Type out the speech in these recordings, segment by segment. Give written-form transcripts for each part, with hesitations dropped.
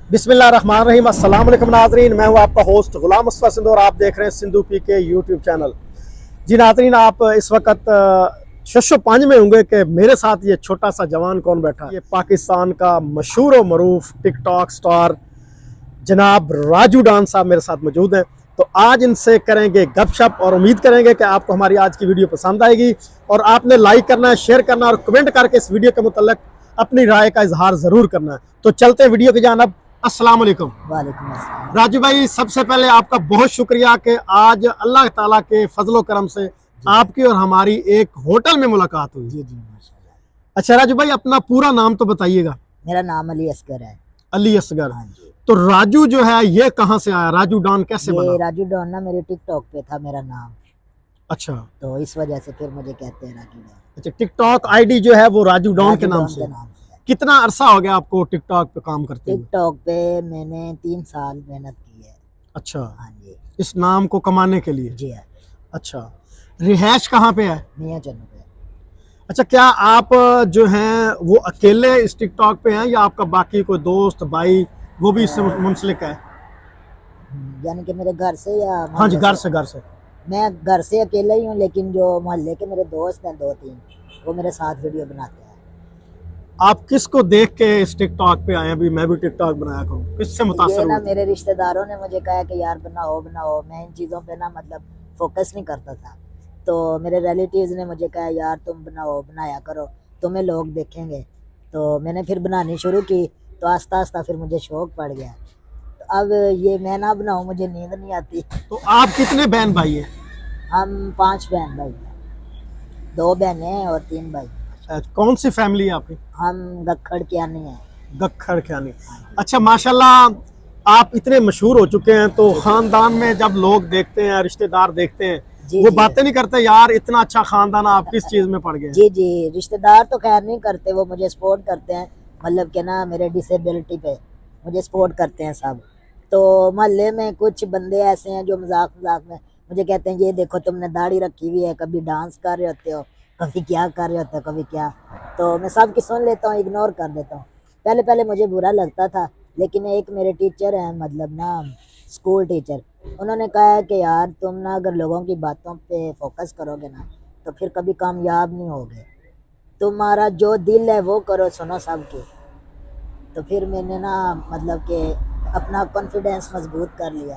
बिस्मिल्लाहिर्रहमानिर्रहीम। अस्सलाम वालेकुम नाज़रीन, मैं हूं आपका होस्ट गुलाम मुस्तफ़ा सिंधु और आप देख रहे हैं सिंधु पी के यूट्यूब चैनल। जी नाज़रीन, आप इस वक्त शशो पांच में होंगे कि मेरे साथ ये छोटा सा जवान कौन बैठा है। ये पाकिस्तान का मशहूर और मरूफ टिकटॉक स्टार जनाब राजू डॉन साहब मेरे साथ मौजूद हैं। तो आज इनसे करेंगे गपशप और उम्मीद करेंगे कि आपको हमारी आज की वीडियो पसंद आएगी और आपने लाइक करना है, शेयर करना और कमेंट करके इस वीडियो के मुतल्लिक अपनी राय का इजहार ज़रूर करना है। तो चलते हैं वीडियो की जानिब। अस्सलाम वालेकुम। वालेकुम अस्सलाम। राजू भाई, सबसे पहले आपका बहुत शुक्रिया कि आज अल्लाह ताला के फजलो करम से आपकी और हमारी एक होटल में मुलाकात हुई। जी जी माशाल्लाह। अच्छा राजू भाई, अपना पूरा नाम तो बताइएगा। मेरा नाम अली असगर है। अली असगर। हाँ जी। तो राजू जो है ये कहाँ से आया, राजू डॉन कैसे ये बना? राजू डॉन ना मेरे टिकटॉक पे था मेरा नाम, अच्छा तो इस वजह से फिर मुझे कहते हैं राजू डॉन। अच्छा, टिकटॉक आईडी जो है वो राजू डॉन के राजू नाम डॉन से के है। नाम से है। कितना अरसा हो गया आपको टिकटॉक पे काम करते हुए? टिकटॉक पे मैंने 3 साल मेहनत की है। अच्छा, हाँ जी। इस नाम को कमाने के लिए। जी है। अच्छा, रिहाइश कहाँ पे है? मियाँ चन्नू पे। अच्छा, क्या आप जो हैं वो अकेले इस टिकटॉक पे हैं या आपका बाकी कोई दोस्त भाई वो भी इससे मुंसलिक है? यानी कि मेरे घर से या हाँ जी, मोहल्ले घर से? से, घर से। मैं घर से अकेला ही हूँ, लेकिन जो मोहल्ले के मेरे दोस्त हैं 2-3, वो मेरे साथ वीडियो बनाते हैं। आप किसको देख के इस टिकटॉक पे आए? अभी मैं भी टिकटॉक बनाया करूँ, किससे ये मुतासर ना हुए थे? मेरे रिश्तेदारों ने मुझे कहा कि यार बनाओ बनाओ, मैं इन चीज़ों पे ना मतलब फोकस नहीं करता था। तो मेरे रिलेटिव्स ने मुझे कहा यार तुम बनाओ, बनाया करो, तुम्हें लोग देखेंगे। तो मैंने फिर बनानी शुरू की, तो आस्ता आस्ता फिर मुझे शौक पड़ गया। तो अब ये मैं ना बनाऊँ मुझे नींद नहीं आती। तो आप कितने बहन भाई हैं? हम 5 बहन भाई हैं, 2 बहनें और 3 भाई। कौन सी फैमिली है आपकी? हम गखड़ के नहीं हैं। गखड़ ख्यानी। अच्छा, माशाल्लाह आप इतने मशहूर हो चुके हैं तो खानदान में जब लोग देखते हैं, रिश्तेदार देखते हैं, जी वो जी। बातें नहीं करते यार इतना अच्छा खानदान, आप किस चीज में पड़ गए? जी जी, रिश्तेदार तो खैर नहीं करते, वो मुझे सपोर्ट करते हैं। मतलब कि ना मेरे डिसेबिलिटी पे मुझे सपोर्ट करते हैं सब। तो मोहल्ले में कुछ बंदे ऐसे हैं जो मजाक मजाक में मुझे कहते हैं ये देखो तुमने दाढ़ी रखी हुई है, कभी डांस कर रहे होते हो, कभी क्या कर रहे होते हो, कभी क्या। तो मैं सब की सुन लेता हूँ, इग्नोर कर देता हूँ। पहले पहले मुझे बुरा लगता था, लेकिन एक मेरे टीचर हैं, मतलब ना स्कूल टीचर, उन्होंने कहा है कि यार तुम ना अगर लोगों की बातों पे फोकस करोगे ना तो फिर कभी कामयाब नहीं होगे। तुम्हारा जो दिल है वो करो, सुनो सबकी। तो फिर मैंने ना मतलब कि अपना कॉन्फिडेंस मजबूत कर लिया।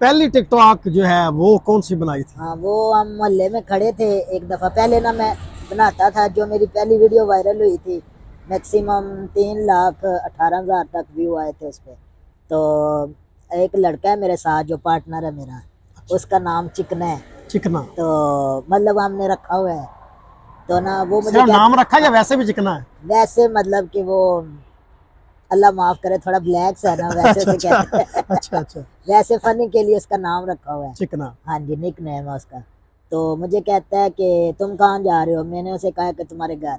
पहली टिकटॉक जो है वो कौन सी बनाई थी? हाँ, वो हम मोहल्ले में खड़े थे एक दफ़ा। पहले ना मैं बनाता था, जो मेरी पहली वीडियो वायरल हुई थी, मैक्सिमम 3,18,000 तक व्यू आए थे उस पर। तो एक लड़का है मेरे साथ जो पार्टनर है मेरा, उसका नाम चिकना है। चिकना? तो मतलब हमने रखा हुआ है। तो ना वो मुझे सिर्फ नाम रखा या वैसे भी चिकना है? वैसे मतलब कि वो अल्लाह माफ करे थोड़ा ब्लैक सा है ना, वैसे अच्छा से अच्छा कहते हैं। अच्छा अच्छा, वैसे फनी के लिए उसका नाम रखा हुआ है। चिकना। हाँ जी, निक नेम है उसका। तो मुझे कहता है कि तुम कहाँ जा रहे हो, मैंने उसे कहा कि तुम्हारे घर।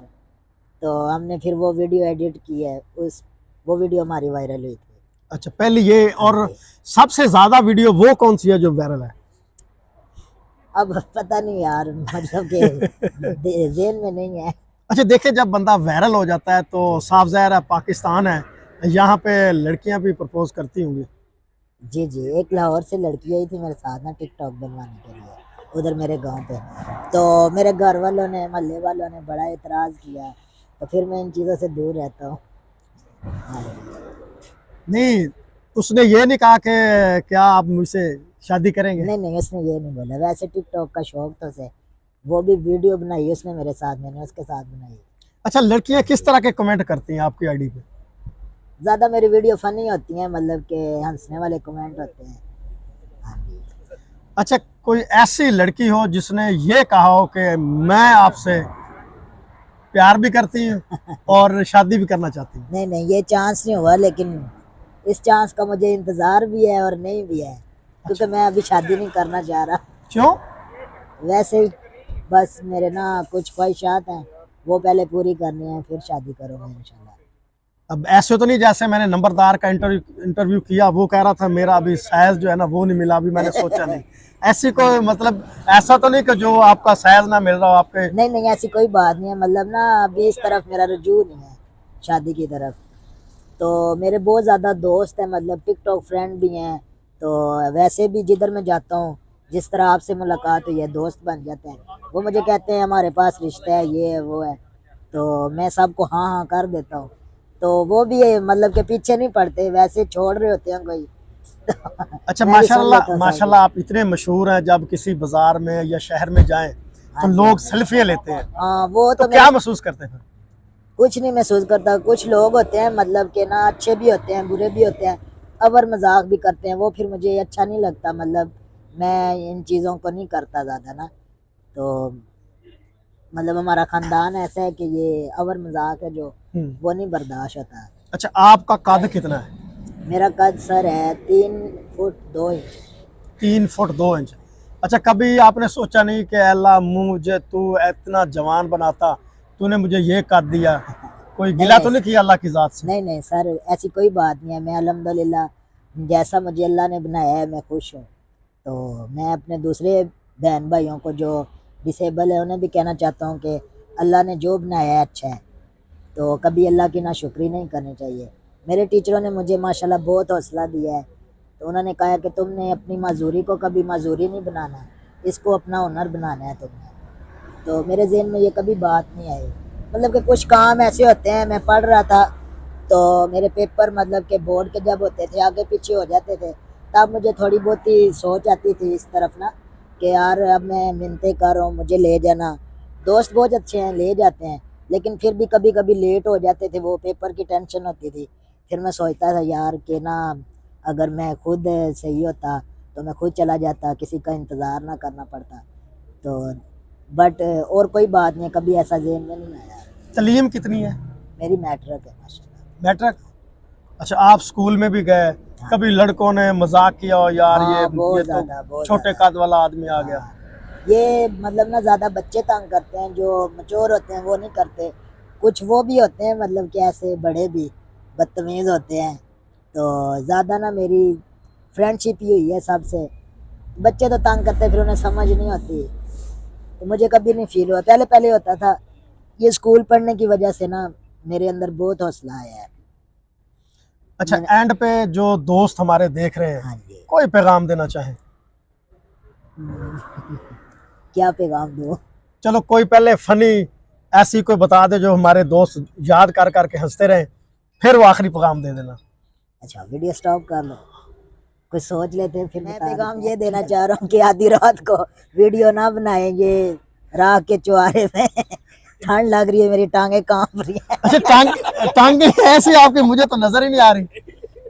तो हमने फिर वो वीडियो एडिट की है, उस वो वीडियो हमारी वायरल हुई थी। अच्छा, पहले ये। हाँ और जी। सबसे ज्यादा वीडियो वो कौन सी है जो वायरल है? अब पता नहीं यार, मतलब कि जेन में नहीं है। अच्छा, देखिए जब बंदा वायरल हो जाता है तो साफ ज़ाहिर है पाकिस्तान है, यहाँ पे लड़कियां भी प्रपोज करती होंगी। जी जी, एक लाहौर से लड़की आई थी मेरे साथ ना टिकटॉक बनवाने के लिए, उधर मेरे गांव पे। तो मेरे घर वालों ने, मोहल्ले वालों ने बड़ा एतराज़ किया, तो फिर मैं इन चीज़ों से दूर रहता हूँ। हाँ जी। नहीं, उसने ये नहीं कहा कि क्या आप मुझसे शादी करेंगे? नहीं नहीं, उसने ये नहीं बोला। वैसे टिकटॉक का शौक तो से, वो भी वीडियो बनाई उसने मेरे साथ, मैंने उसके साथ बनाई। अच्छा, लड़कियां किस तरह के कमेंट करती हैं आपकी आईडी पे? ज़्यादा मेरी वीडियो फ़नी होती हैं, मतलब कि हंसने वाले कमेंट होते हैं। हाँ जी। अच्छा, कोई ऐसी लड़की हो जिसने ये कहा हो कि मैं आपसे प्यार भी करती हूँ और शादी भी करना चाहती हूँ? नहीं नहीं, ये चांस नहीं हुआ, लेकिन इस चांस का मुझे इंतज़ार भी है और नहीं भी है, क्योंकि अच्छा, मैं अभी शादी नहीं करना चाह रहा। क्यों? वैसे ही बस मेरे ना कुछ ख्वाहिशात हैं, वो पहले पूरी करनी है, फिर शादी करूँगा इंशाल्लाह। अब ऐसे तो नहीं जैसे मैंने नंबरदार का इंटरव्यू किया, वो कह रहा था मेरा अभी साइज जो है ना वो नहीं मिला, अभी मैंने सोचा नहीं। ऐसी कोई मतलब ऐसा तो नहीं कि जो आपका साइज ना मिल रहा हो आपके? नहीं नहीं, ऐसी कोई बात नहीं है, मतलब ना अभी इस तरफ मेरा रुझू नहीं है शादी की तरफ। तो मेरे बहुत ज़्यादा दोस्त हैं, मतलब टिकटॉक फ्रेंड भी हैं। तो वैसे भी जिधर मैं जाता हूँ, जिस तरह आपसे मुलाकात हुई है, दोस्त बन जाते हैं। वो मुझे कहते हैं हमारे पास रिश्ता है, ये है वो है, तो मैं सबको हाँ हाँ कर देता हूँ। तो वो भी मतलब के पीछे नहीं पड़ते, वैसे छोड़ रहे होते हैं कोई। अच्छा, मैं भी सुन लेता माशाल्लाह हूँ माशाल्लाह, आप इतने मशहूर हैं, जब किसी बाजार में या शहर में जाएं तो लोग सेल्फियां लेते हैं, हाँ, वो तो तो क्या महसूस करते हैं? कुछ नहीं महसूस करता। कुछ लोग होते हैं मतलब के ना, अच्छे भी होते हैं बुरे भी होते हैं, अवर मजाक भी करते हैं, वो फिर मुझे अच्छा नहीं लगता। मतलब मैं इन चीज़ों को नहीं करता ज़्यादा ना। तो मतलब हमारा ख़ानदान ऐसा है कि ये अवर मजाक है जो, वो नहीं बर्दाश्त होता। अच्छा, आपका कद कितना है? मेरा कद सर है 3 फुट 2 इंच। 3 foot 2 inch. अच्छा, कभी आपने सोचा नहीं कि अल्लाह मुझे तू इतना जवान बनाता, तूने मुझे ये कद दिया? कोई नहीं गिला तो नहीं नहीं किया अल्लाह की जात से? नहीं नहीं सर, ऐसी कोई बात नहीं है। मैं अल्हम्दुलिल्लाह जैसा मुझे अल्लाह ने बनाया है, मैं खुश हूँ। तो मैं अपने दूसरे बहन भाइयों को जो डिसेबल है उन्हें भी कहना चाहता हूँ कि अल्लाह ने जो बनाया है अच्छा है, तो कभी अल्लाह की नाशुक्री नहीं करनी चाहिए। मेरे टीचरों ने मुझे माशाल्लाह बहुत हौसला दिया है। तो उन्होंने कहा कि तुमने अपनी माजूरी को कभी माजूरी नहीं बनाना, इसको अपना हुनर बनाना है तुमने। तो मेरे जहन में ये कभी बात नहीं आई। मतलब कि कुछ काम ऐसे होते हैं, मैं पढ़ रहा था तो मेरे पेपर मतलब के बोर्ड के जब होते थे आगे पीछे हो जाते थे, तब मुझे थोड़ी बहुत ही सोच आती थी इस तरफ ना, कि यार अब मैं मिन्नतें कर रहा हूँ, मुझे ले जाना। दोस्त बहुत अच्छे हैं, ले जाते हैं, लेकिन फिर भी कभी कभी लेट हो जाते थे, वो पेपर की टेंशन होती थी। फिर मैं सोचता था यार कि ना, अगर मैं खुद सही होता तो मैं खुद चला जाता, किसी का इंतज़ार ना करना पड़ता। तो बट और कोई बात नहीं, कभी ऐसा ज़हन में नहीं आया। तलीम कितनी है? मेरी मैट्रिक है माशाल्लाह। मैट्रिक। अच्छा, आप स्कूल में भी गए, हाँ कभी लड़कों ने मजाक किया हो यार हाँ, ये तो बहुत छोटे ज़्यादा। कद वाला आदमी आ गया? हाँ, ये मतलब ना ज़्यादा बच्चे तंग करते हैं, जो मच्योर होते हैं वो नहीं करते। कुछ वो भी होते हैं मतलब कि ऐसे बड़े भी बदतमीज़ होते हैं। तो ज़्यादा ना मेरी फ्रेंडशिप ही हुई है सबसे। बच्चे तो तंग करते हैं, फिर उन्हें समझ नहीं होती। तो मुझे कभी नहीं फील हुआ, पहले पहले होता था। ये स्कूल पढ़ने की वजह से ना मेरे अंदर बहुत हौसला आया है। अच्छा, मैंने एंड पे जो दोस्त हमारे देख रहे हैं, हाँ जी। कोई पैगाम देना चाहें? क्या पैगाम दूँ? चलो, कोई पहले फनी ऐसी कोई बता दे जो हमारे दोस्त याद कर करके हंसते रहें, फिर वो आखिरी पैगाम दे देना। अच्छा, वीडियो स्टॉप कर लो, कुछ सोच लेते हैं फिर। मैं पैगाम ये देना चाह रहा हूँ कि आधी रात को वीडियो ना बनाएंगे राह के चुआरे में। ठंड लग रही है, मेरी टांगे कांप रही है। अच्छा, टांगे ऐसी आपकी मुझे तो नजर ही नहीं आ रही।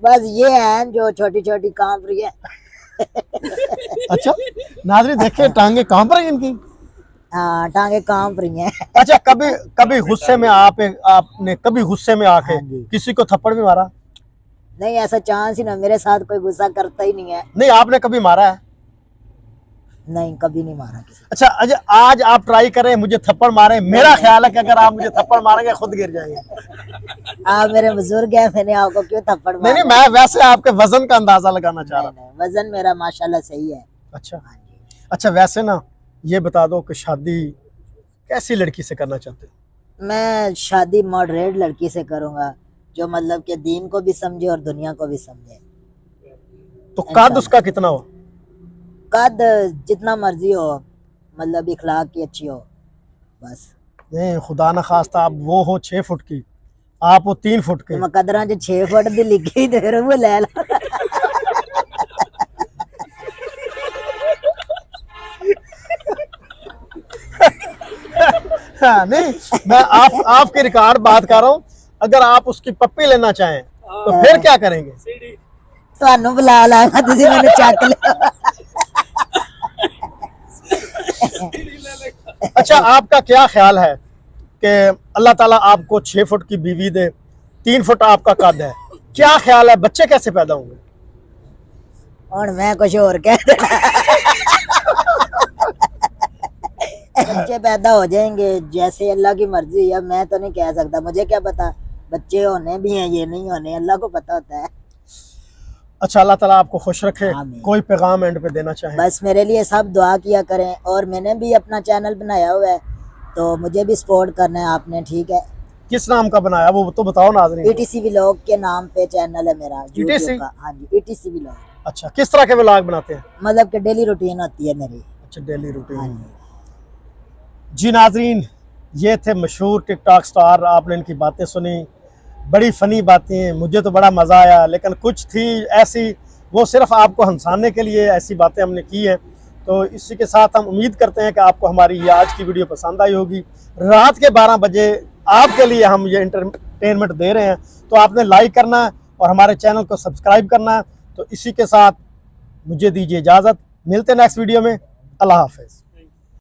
बस ये है जो छोटी छोटी कांप रही है। अच्छा, नाज़रीन देखिए, टांगे कहाँ पर हैं इनकी। हाँ, टांगे कांप रही हैं। अच्छा, कभी कभी गुस्से में आपने कभी गुस्से में आके हाँ जी। किसी को थप्पड़ भी मारा? नहीं, ऐसा चांस ही ना, मेरे साथ कोई गुस्सा करता ही नहीं है। नहीं, आपने कभी मारा है? नहीं, कभी नहीं मारा किसी अच्छा, अच्छा, आज आप ट्राई करें, मुझे थप्पड़ मारें। मेरा ख्याल है कि अगर आप मुझे थप्पड़ मारेंगे खुद गिर जाएंगे। को। आप मेरे बुजुर्ग हैं, मैंने आपको क्यों थप्पड़ नहीं नहीं, मारना? मैं वैसे आपके वजन का अंदाजा लगाना चाह रहा नहीं नहीं, वजन मेरा माशाल्लाह सही है। था। अच्छा। हाँ जी। अच्छा, वैसे ना ये बता दो कि शादी कैसी लड़की से करना चाहते हो? मैं शादी मॉडरेट लड़की से करूंगा, जो मतलब कि दीन को भी समझे और दुनिया को भी समझे। तो कद इंशाल्लाह। उसका कितना हो? कद जितना मर्जी हो, मतलब इखलाक की अच्छी हो, बस। नहीं, खुदा ना खास्ता आप वो हो 6 फुट की, आप हो 3 फुट के। ਤੇ ਮੈਂ ਕਦਰਾਂ 'ਚ 6 ਫੁੱਟ ਦੀ ਲਿਖੀ ਤੇ ਫਿਰ ਉਹ ਲੈ ਲਾ। हाँ, नहीं, मैं आपके रिकॉर्ड बात कर रहा हूँ। अगर आप उसकी पप्पी लेना चाहें तो फिर क्या करेंगे? ਤੁਹਾਨੂੰ ਬੁਲਾ ਲਾਂਗਾ, ਤੁਸੀਂ ਮੈਨੂੰ ਚੱਕ ਲਿਓ। अच्छा, आपका क्या ख्याल है कि अल्लाह ताला आपको 6 फुट की बीवी दे, 3 फुट आपका कद है, क्या ख्याल है बच्चे कैसे पैदा होंगे? ਹੁਣ ਮੈਂ ਕੁਝ ਹੋਰ ਕਹਿ देना। बच्चे पैदा हो जाएंगे जैसे अल्लाह की मर्जी। अब मैं तो नहीं कह सकता, मुझे क्या पता बच्चे होने भी हैं ये नहीं होने, अल्लाह को पता होता है। अच्छा, अल्लाह ताला आपको खुश रखे। आमीन। कोई पैगाम एंड पे देना चाहें? बस मेरे लिए सब दुआ किया करें, और मैंने भी अपना चैनल बनाया हुआ है, तो मुझे भी सपोर्ट करना है आपने, ठीक है? किस नाम का बनाया वो तो बताओ नाज़रीन। ETC व्लॉग के नाम पे चैनल है मेरा ETC? YouTube का। हाँ जी, ETC व्लॉग। अच्छा, किस तरह के व्लॉग बनाते हैं? मतलब कि डेली रूटीन होती है मेरी। अच्छा, डेली हाँ रूटीन। जी। जी नाज़रीन, ये थे मशहूर टिकटॉक स्टार, आपने इनकी बातें सुनी, बड़ी फ़नी बातें, मुझे तो बड़ा मज़ा आया, लेकिन कुछ थी ऐसी वो सिर्फ आपको हंसाने के लिए ऐसी बातें हमने की हैं। तो इसी के साथ हम उम्मीद करते हैं कि आपको हमारी ये आज की वीडियो पसंद आई होगी। रात के 12 बजे आपके लिए हम ये एंटरटेनमेंट दे रहे हैं, तो आपने लाइक करना है और हमारे चैनल को सब्सक्राइब करना है। तो इसी के साथ मुझे दीजिए इजाज़त, मिलते हैं नेक्स्ट वीडियो में। अल्लाह हाफ़िज़।